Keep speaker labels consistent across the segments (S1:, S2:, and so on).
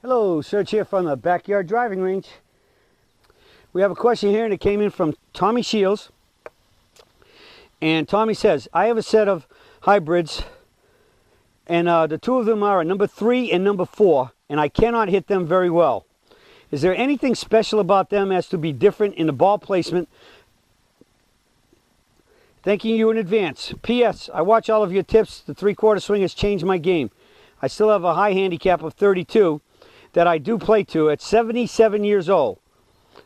S1: Hello, Serge here from the Backyard Driving Range. We have a question here and it came in from Tommy Shields. And Tommy says, I have a set of hybrids and the two of them are a number 3 and number 4 and I cannot hit them very well. Is there anything special about them as to be different in the ball placement? Thanking you in advance. P.S. I watch all of your tips. The 3/4 swing has changed my game. I still have a high handicap of 32 that I do play to at 77 years old.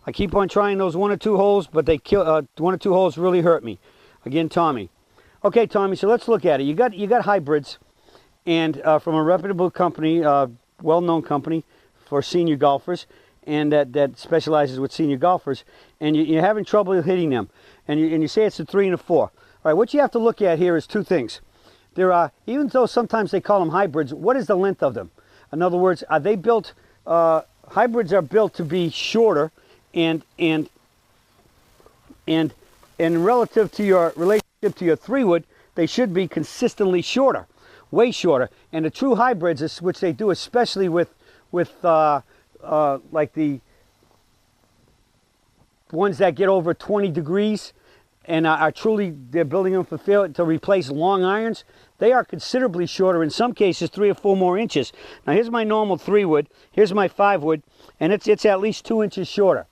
S1: I keep on trying those 1 or 2 holes, but they kill 1 or 2 holes really hurt me. Again, Tommy. Okay, Tommy. So let's look at it. You got hybrids, and from a reputable company, well-known company for senior golfers, and that specializes with senior golfers, and you're having trouble hitting them, and you say it's a 3 and a 4. All right. What you have to look at here is 2 things. There are, even though sometimes they call them hybrids, what is the length of them? In other words, are they built? Hybrids are built to be shorter, and relative to your relationship to your 3-wood, they should be consistently shorter, way shorter. And the true hybrids, which they do especially with like the ones that get over 20 degrees, and are truly, they're building them for failure to replace long irons. They are considerably shorter, in some cases 3 or 4 more inches. Now here's my normal 3-wood, here's my 5-wood, and it's at least 2 inches shorter.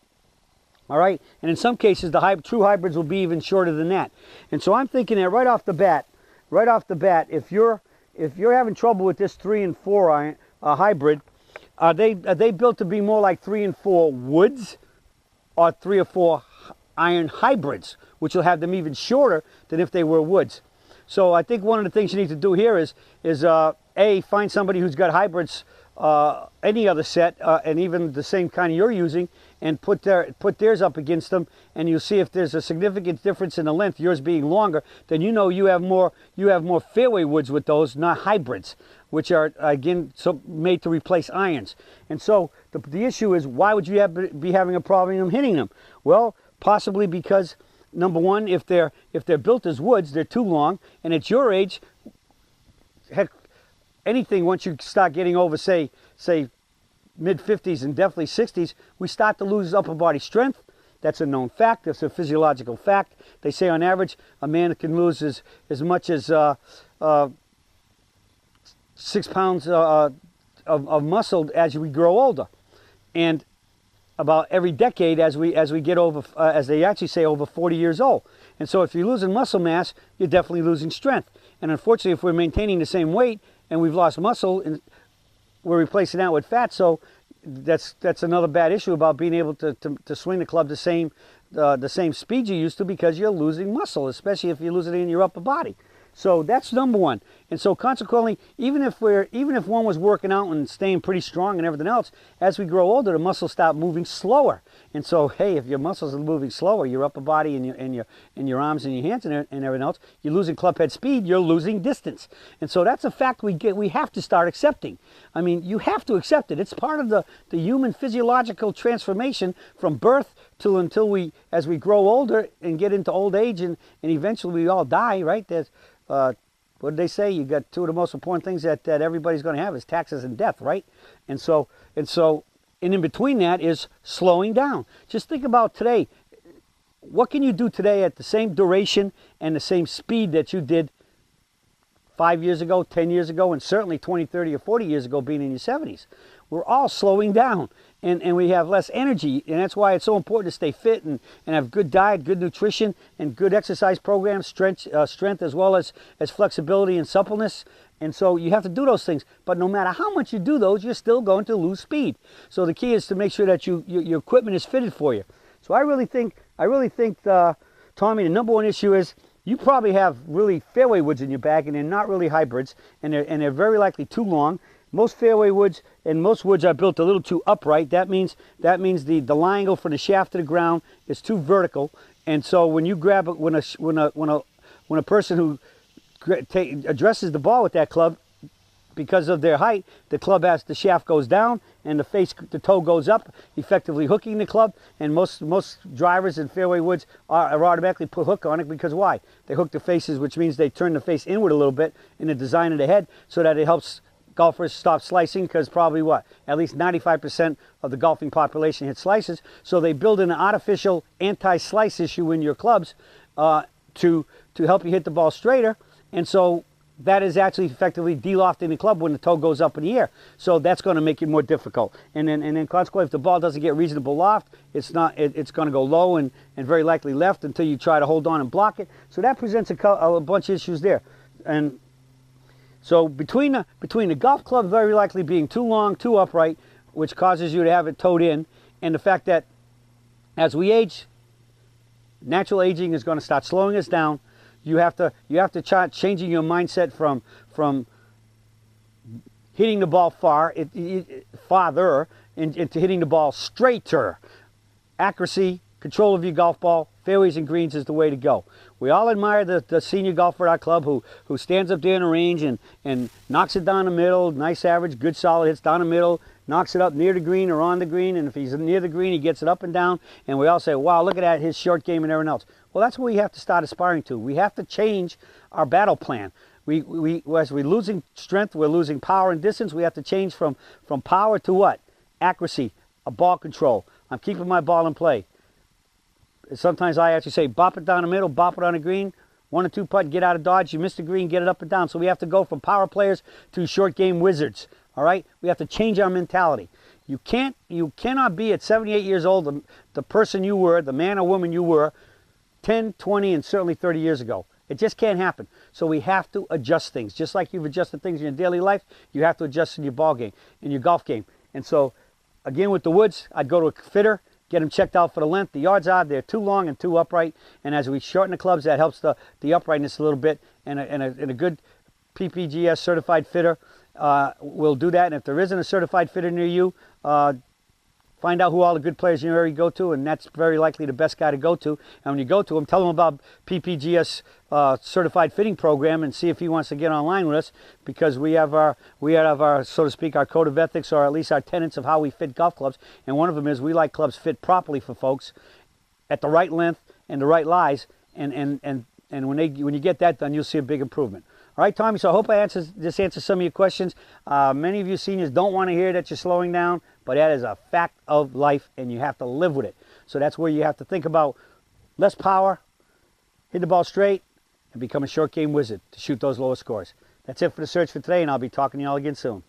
S1: All right, and in some cases the true hybrids will be even shorter than that. And so I'm thinking that right off the bat, if you're having trouble with this 3 and 4 iron hybrid, are they built to be more like 3 and 4 woods, or 3 or 4 iron hybrids, which will have them even shorter than if they were woods? So I think one of the things you need to do here is A, find somebody who's got hybrids, any other set, and even the same kind you're using, and put theirs up against them, and you'll see if there's a significant difference in the length, yours being longer, then you have more fairway woods with those, not hybrids, which are again made to replace irons. And so the issue is, why would you be having a problem in hitting them? Well, possibly because, number one, if they're built as woods, they're too long, and at your age, heck, anything once you start getting over say mid-50s and definitely 60s, we start to lose upper body strength. That's a known fact. That's a physiological fact. They say on average a man can lose as much as 6 pounds of muscle as we grow older, and about every decade as we get over, as they actually say, over 40 years old. And so if you're losing muscle mass, you're definitely losing strength. And unfortunately, if we're maintaining the same weight and we've lost muscle, and we're replacing that with fat, so that's another bad issue about being able to swing the club the same speed you used to, because you're losing muscle, especially if you're losing it in your upper body. So that's number one. And so consequently, even if one was working out and staying pretty strong and everything else, as we grow older, the muscles stop moving slower. And so, hey, if your muscles are moving slower, your upper body and your arms and your hands and everything else, you're losing club head speed, you're losing distance. And so that's a fact we have to start accepting. I mean, you have to accept it. It's part of the human physiological transformation from birth until as we grow older and get into old age, and eventually we all die, right? There's what did they say? You got 2 of the most important things that everybody's going to have is taxes and death, right? And in between that is slowing down. Just think about today. What can you do today at the same duration and the same speed that you did 5 years ago, 10 years ago, and certainly 20, 30, or 40 years ago, being in your 70s? We're all slowing down, and we have less energy, and that's why it's so important to stay fit and have good diet, good nutrition, and good exercise programs, strength as well as flexibility and suppleness. And so you have to do those things. But no matter how much you do those, you're still going to lose speed. So the key is to make sure that your equipment is fitted for you. So I really think, Tommy, the number one issue is you probably have really fairway woods in your bag, and they're not really hybrids, and they're very likely too long. Most fairway woods and most woods are built a little too upright. That means the lie angle from the shaft to the ground is too vertical. And so when you grab it, when a person who addresses the ball with that club, because of their height, the shaft goes down and the toe goes up, effectively hooking the club. And most drivers in fairway woods are automatically put hook on it, because why? They hook the faces, which means they turn the face inward a little bit in the design of the head, so that it helps golfers stop slicing because probably what? At least 95% of the golfing population hits slices. So they build in an artificial anti-slice issue in your clubs to help you hit the ball straighter. And so that is actually effectively de-lofting the club when the toe goes up in the air. So that's going to make it more difficult. And then consequently, if the ball doesn't get reasonable loft, it's going to go low and very likely left until you try to hold on and block it. So that presents a bunch of issues there. And so between the golf club very likely being too long, too upright, which causes you to have it toed in, and the fact that as we age, natural aging is going to start slowing us down. You have to try changing your mindset from hitting the ball farther into hitting the ball straighter. Accuracy, control of your golf ball, fairways and greens is the way to go. We all admire the senior golfer at our club who stands up there in the range and knocks it down the middle, nice average, good solid hits down the middle, knocks it up near the green or on the green, and if he's near the green, he gets it up and down, and we all say, wow, look at that, his short game and everything else. Well, that's what we have to start aspiring to. We have to change our battle plan. As we're losing strength, we're losing power and distance. We have to change from power to what? Accuracy, a ball control. I'm keeping my ball in play. Sometimes I actually say, bop it down the middle, bop it on the green, 1 or 2 putt, get out of dodge, you miss the green, get it up and down. So we have to go from power players to short game wizards. All right? We have to change our mentality. You cannot be at 78 years old the person you were, the man or woman you were 10, 20, and certainly 30 years ago. It just can't happen. So we have to adjust things. Just like you've adjusted things in your daily life, you have to adjust in your ball game, in your golf game. And so, again, with the woods, I'd go to a fitter, get them checked out for the length. The yards are, they're too long and too upright. And as we shorten the clubs, that helps the uprightness a little bit. And a good PPGS certified fitter will do that. And if there isn't a certified fitter near you, find out who all the good players in your area go to, and that's very likely the best guy to go to. And when you go to him, tell him about PPGS certified fitting program and see if he wants to get online with us, because we have our, so to speak, our code of ethics, or at least our tenets of how we fit golf clubs. And one of them is we like clubs fit properly for folks at the right length and the right lies. And when you get that done, you'll see a big improvement. All right, Tommy, so I hope this answers some of your questions. Many of you seniors don't want to hear that you're slowing down, but that is a fact of life, and you have to live with it. So that's where you have to think about less power, hit the ball straight, and become a short game wizard to shoot those lower scores. That's it for the search for today, and I'll be talking to you all again soon.